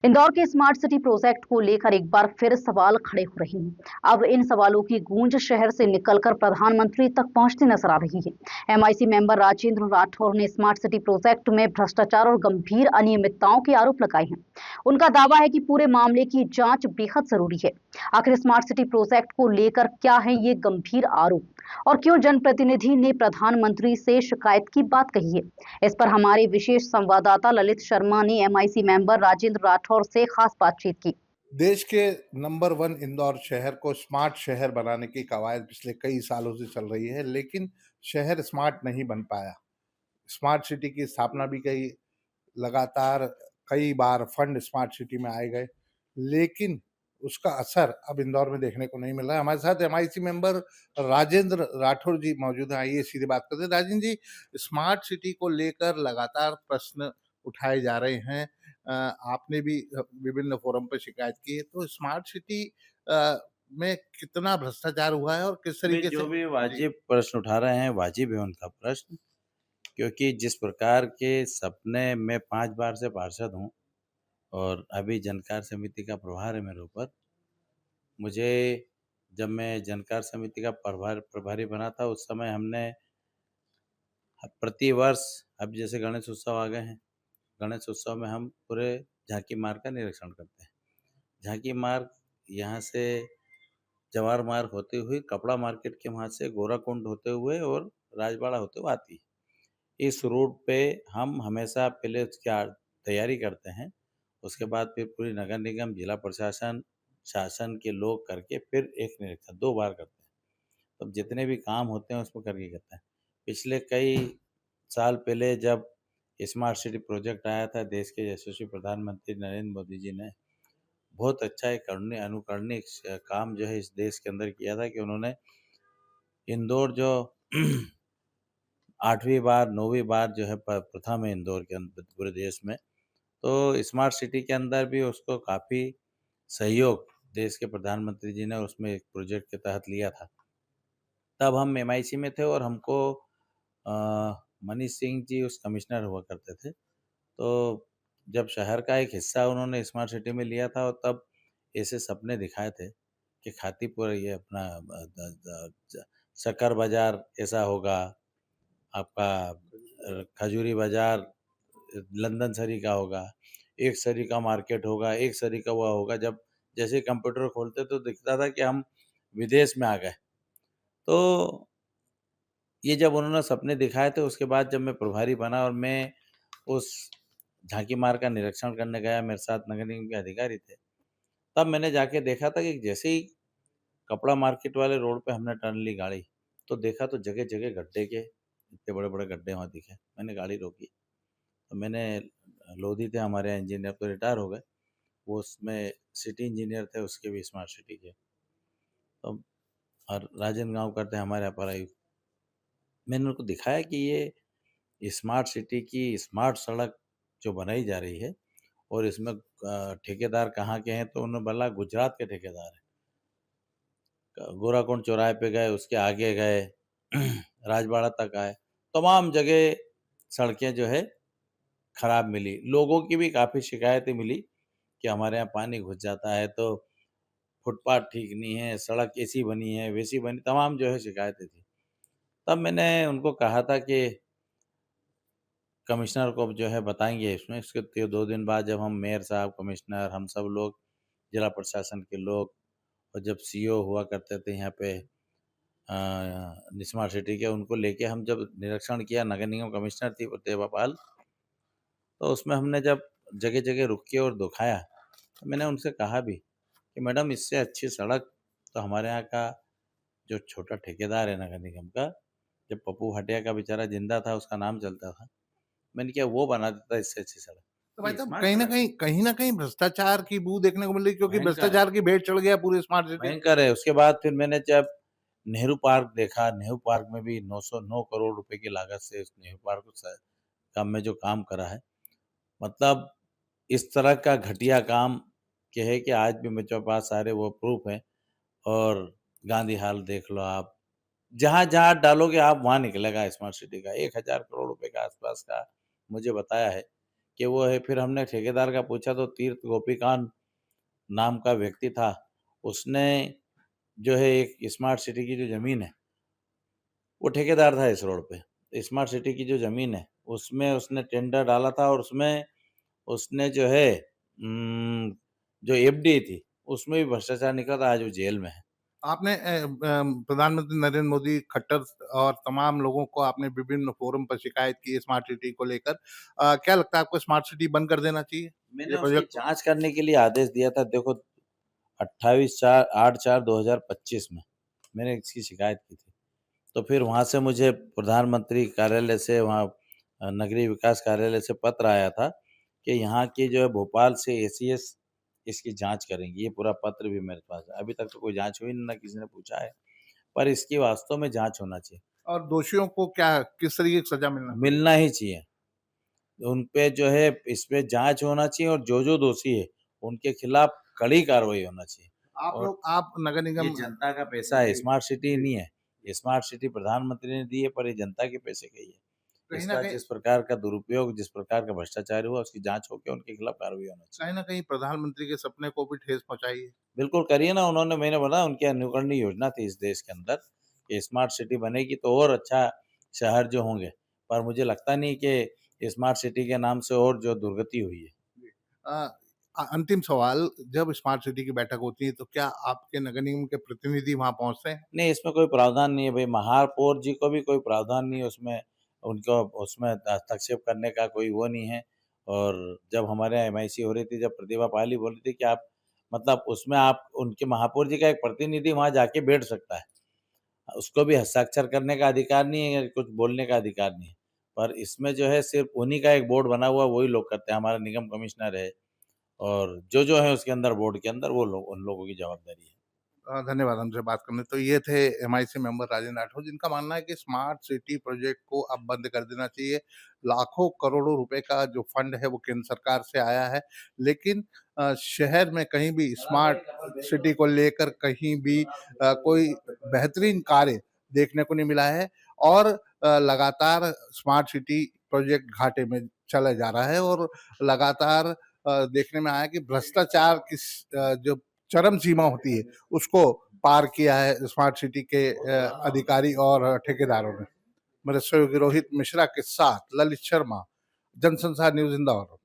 इंदौर के smart city project को लेकर एक बार फिर सवाल खड़े हो रहे हैं। अब इन सवालों की गूंज शहर से निकलकर प्रधानमंत्री तक पहुंचती नजर आ रही है। एमआईसी मेंबर राजेंद्र राठौर ने स्मार्ट सिटी प्रोजेक्ट में भ्रष्टाचार और गंभीर अनियमितताओं के आरोप लगाए हैं। उनका दावा है कि पूरे मामले की जांच बेहद जरूरी है। आखिर स्मार्ट सिटी प्रोजेक्ट को लेकर क्या है ये गंभीर आरोप और क्यों जनप्रतिनिधि ने प्रधानमंत्री से शिकायत की बात कही है, इस पर हमारे विशेष संवाददाता ललित शर्मा ने एमआईसी मेंबर राजेंद्र राठौर से खास बातचीत की। देश के नंबर 1 इंदौर शहर को स्मार्ट शहर बनाने की कवायद पिछले कई सालों से चल रही है, लेकिन शहर स्मार्ट नहीं बन पाया। स्मार्ट सिटी की स्थापना भी लगातार कई बार फंड स्मार्ट सिटी में आए गए, लेकिन उसका असर अब इंदौर में देखने को नहीं मिल रहा है। हमारे साथ एमआईसी मेंबर राजेंद्र राठौर जी मौजूद हैं। आइए सीधे बात करते हैं। राजेंद्र जी, स्मार्ट सिटी को लेकर लगातार प्रश्न उठाए जा रहे हैं। आपने भी विभिन्न फोरम पर शिकायत की है, तो स्मार्ट सिटी में कितना भ्रष्टाचार हुआ है और किस भी तरीके से? जो भी जी। वाजिब प्रश्न उठा रहे हैं, वाजिब है उनका प्रश्न, क्योंकि जिस प्रकार के सपने मैं 5 बार से पार्षद हूँ और अभी जनकार समिति का प्रभार है मेरे ऊपर। मुझे जब मैं जनकार समिति का प्रभारी बना था, उस समय हमने प्रतिवर्ष, अब जैसे गणेश उत्सव आ गए हैं, गणेश उत्सव में हम पूरे झांकी मार्ग का निरीक्षण करते हैं। झांकी मार्ग यहाँ से जवाहर मार्ग होते हुए कपड़ा मार्केट के वहाँ से गोराकुंड होते हुए और राजबाड़ा होते हुए आती है। इस रूट पे हम हमेशा पहले उसकी तैयारी करते हैं, उसके बाद फिर पूरी नगर निगम, जिला प्रशासन, शासन के लोग करके फिर एक निरीक्षण 2 बार करते हैं। तब जितने भी काम होते हैं उसमें करके करते हैं। पिछले कई साल पहले जब स्मार्ट सिटी प्रोजेक्ट आया था, देश के यशस्वी प्रधानमंत्री नरेंद्र मोदी जी ने बहुत अच्छा एक अनुकरणीय काम जो है इस देश के अंदर किया था कि उन्होंने इंदौर जो 8वीं बार 9वीं बार जो है प्रथम है इंदौर के अंदर पूरे देश में, तो स्मार्ट सिटी के अंदर भी उसको काफ़ी सहयोग देश के प्रधानमंत्री जी ने उसमें एक प्रोजेक्ट के तहत लिया था। तब हम एमआईसी में थे और हमको अ, मनीष सिंह जी उस कमिश्नर हुआ करते थे। तो जब शहर का एक हिस्सा उन्होंने स्मार्ट सिटी में लिया था और तब ऐसे सपने दिखाए थे कि खातीपुर ये अपना शक्कर बाजार ऐसा होगा, आपका खजूरी बाजार लंदन सरी का होगा, एक सरी का मार्केट होगा, एक सरी का वह होगा। जब जैसे कंप्यूटर खोलते तो दिखता था कि हम विदेश में आ गए। तो ये जब उन्होंने सपने दिखाए थे, उसके बाद जब मैं प्रभारी बना और मैं उस झांकी मार्ग का निरीक्षण करने गया, मेरे साथ नगर निगम के अधिकारी थे। तब मैंने जाके देखा था कि जैसे ही कपड़ा मार्केट वाले रोड पे हमने टर्न ली गाड़ी, तो देखा तो जगह-जगह गड्ढे के इतने बड़े-बड़े गड्ढे वहाँ दिखे। मैंने गाड़ी रोकी, तो मैंने लोधी थे हमारे यहाँ इंजीनियर, तो रिटायर हो गए। वो उसमें सिटी इंजीनियर थे उसके भी स्मार्ट सिटी के। तो और राजन गाँवकर थे हमारे अपर आयुक्त। मैंने उनको दिखाया कि ये स्मार्ट सिटी की स्मार्ट सड़क जो बनाई जा रही है और इसमें ठेकेदार कहाँ के हैं, तो उन्होंने बोला गुजरात के ठेकेदार हैं। गोराकुंड चौराहे पे गए, उसके आगे गए, राजबाड़ा तक आए, तमाम जगह सड़कें जो है खराब मिली। लोगों की भी काफ़ी शिकायतें मिली कि हमारे यहाँ पानी घुस जाता है, तो फुटपाथ ठीक नहीं है, सड़क ऐसी बनी है, वैसी बनी, तमाम जो है शिकायतें थी। तब मैंने उनको कहा था कि कमिश्नर को जो है बताएँगे इसमें, इसके 2 दिन बाद जब हम मेयर साहब, कमिश्नर, हम सब लोग, जिला प्रशासन के लोग और जब सीईओ हुआ करते थे यहाँ पे स्मार्ट सिटी के, उनको लेके हम जब निरीक्षण किया, नगर निगम कमिश्नर थी प्रतिभा पाल, तो उसमें हमने जब जगह-जगह रुक के और दिखाया, तो मैंने उनसे कहा भी कि मैडम इससे अच्छी सड़क तो हमारे यहाँ का जो छोटा ठेकेदार है नगर निगम का, जब पप्पू हटिया का बेचारा ज़िंदा था, उसका नाम चलता था, मैंने कहा वो बना देता इससे अच्छी सड़क। तो भाई ये साहब, स्मार्ट सड़क कहीं न कहीं भ्रष्टाचार की बू देखने को मिल रही है, क्योंकि भयंकर है, भ्रष्टाचार की भेंट चढ़ गया पूरे स्मार्ट सिटी में। भयंकर है। उसके बाद फिर मैंने जब नेहरू पार्क देखा, नेहरू पार्क में भी 909 करोड़ रुपए की लागत से उस नेहरू पार्क को का में जो काम करा है, मतलब इस तरह का घटिया काम क्या है कि आज भी मेरे पास सारे वो प्रूफ हैं। और गांधी हाल देख लो आप, जहाँ-जहाँ डालोगे आप वहाँ निकलेगा स्मार्ट सिटी का 1000 करोड़ रुपए के आसपास का मुझे बताया है कि वो है। फिर हमने ठेकेदार का पूछा तो तीर्थ गोपीकांत नाम का व्यक्ति था, उसने जो है एक स्मार्ट सिटी की जो ज़मीन है, वो ठेकेदार था इस रोड पे। स्मार्ट सिटी की जो ज़मीन है, उसमें उसने टेंडर डाला था और उसमें उसने जो है जो एफडी थी, उसमें भी भ्रष्टाचार निकला था, आज वो जेल में है। आपने प्रधानमंत्री नरेंद्र मोदी, खट्टर और तमाम लोगों को आपने विभिन्न फोरम पर शिकायत की है स्मार्ट सिटी को लेकर। क्या लगता है आपको स्मार्ट सिटी बंद कर देना चाहिए मैंने ये उसकी प्रोजेक्ट? जाँच करने के लिए आदेश दिया था। देखो 8/4/2025 में मैंने इसकी शिकायत की थी। तो फिर वहाँ से मुझे प्रधानमंत्री कार्यालय से वहाँ नगरीय विकास कार्यालय से पत्र आया था कि यहाँ की जो है भोपाल से एसीएस इसकी जाँच करेंगी। ये पूरा पत्र भी मेरे पास है। अभी तक तो कोई जाँच हुई नहीं, ना किसी ने पूछा है, पर इसकी वास्तव में जाँच होना चाहिए। और दोषियों को क्या किस तरीके की सजा मिलना चाहिए? मिलना ही चाहिए। उन पे जो है इस पे जाँच होना चाहिए और जो-जो दोषी है, उनके खिलाफ कड़ी कार्रवाई होना चाहिए। और आप नगर ये निगम जनता का पैसा है, स्मार्ट सिटी नहीं है। ये स्मार्ट सिटी प्रधानमंत्री ने दी है, पर ये जनता के पैसे का ही है। कहीं न इसका कहीं जिस प्रकार का दुरुपयोग, जिस प्रकार का भ्रष्टाचार हुआ, उसकी जाँच होके उनके खिलाफ कार्रवाई होना चाहिए। कहीं न कहीं प्रधानमंत्री के सपने को भी ठेस पहुँचाई है। बिल्कुल करिए ना, उन्होंने मैंने बोला उनकी अनुकरणीय योजना थी इस देश के अंदर कि स्मार्ट सिटी बनेगी तो और अच्छा शहर जो होंगे। पर मुझे लगता नहीं कि स्मार्ट सिटी के नाम से और जो दुर्गति हुई है। अ, अंतिम सवाल, जब स्मार्ट सिटी की बैठक होती है तो क्या आपके नगर निगम के प्रतिनिधि वहाँ पहुँचते हैं? नहीं, इसमें कोई प्रावधान नहीं है भई, महापौर जी को भी कोई प्रावधान नहीं है उसमें, उनको उसमें हस्तक्षेप करने का कोई वो नहीं है। और जब हमारे यहाँ एमआईसी हो रही थी, जब प्रतिभा पाली बोल रही थी कि आप मतलब उसमें आप उनके महापौर जी का एक प्रतिनिधि वहाँ जाके बैठ सकता है। उसको भी हस्ताक्षर करने का अधिकार नहीं है या कुछ बोलने का अधिकार नहीं है। पर इसमें जो है सिर्फ़ उन्हीं का एक बोर्ड बना हुआ है, वही लोग करते हैं। हमारा निगम कमिश्नर है और जो-जो है उसके अंदर बोर्ड के अंदर वो लोग उन लोगों की जवाबदारी है। धन्यवाद हमसे बात करने। तो ये थे एमआईसी मेंबर राजेंद्र राठौर, जिनका मानना है कि स्मार्ट सिटी प्रोजेक्ट को अब बंद कर देना चाहिए। लाखों करोड़ों रुपए का जो फंड है वो केंद्र सरकार से आया है, लेकिन शहर में कहीं भी स्मार्ट सिटी को लेकर कहीं भी कोई बेहतरीन कार्य देखने को नहीं मिला है और लगातार स्मार्ट सिटी प्रोजेक्ट घाटे में चला जा रहा है और लगातार देखने में आया कि भ्रष्टाचार जो चरम सीमा होती है उसको पार किया है स्मार्ट सिटी के अधिकारी और ठेकेदारों ने। मेरे सहयोगी रोहित मिश्रा के साथ ललित शर्मा, जनसंसार न्यूज इंदौर।